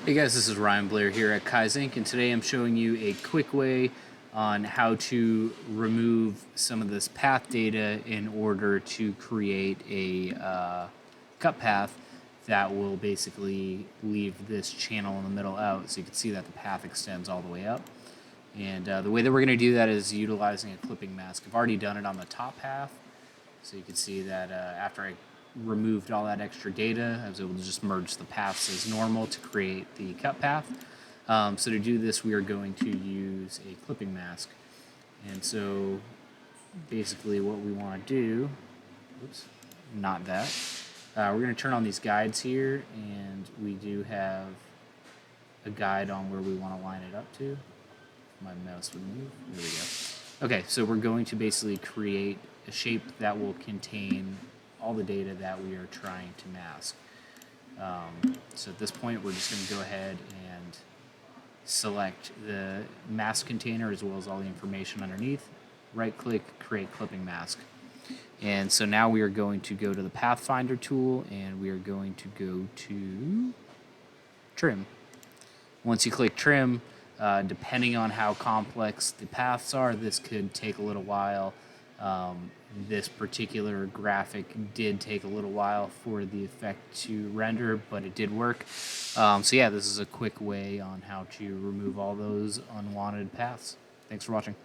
Hey guys, this is Ryan Blair here at Kaizink, and today I'm showing you a quick way on how to remove some of this path data in order to create a cut path that will basically leave this channel in the middle out, so you can see that the path extends all the way up. And the way that we're going to do that is utilizing a clipping mask. I've already done it on the top path, so you can see that after I removed all that extra data, I was able to just merge the paths as normal to create the cut path. So to do this, we are going to use a clipping mask. And so basically what we want to do, oops, not that. We're going to turn on these guides here, and we do have a guide on where we want to line it up to. My mouse would move. There we go. Okay, so we're going to basically create a shape that will contain all the data that we are trying to mask. So at this point, we're just going to go ahead and select the mask container as well as all the information underneath. Right-click, create clipping mask. And so now we are going to go to the Pathfinder tool, and we are going to go to Trim. Once you click Trim, depending on how complex the paths are, this could take a little while. This particular graphic did take a little while for the effect to render, but it did work. So yeah, this is a quick way on how to remove all those unwanted paths. Thanks for watching.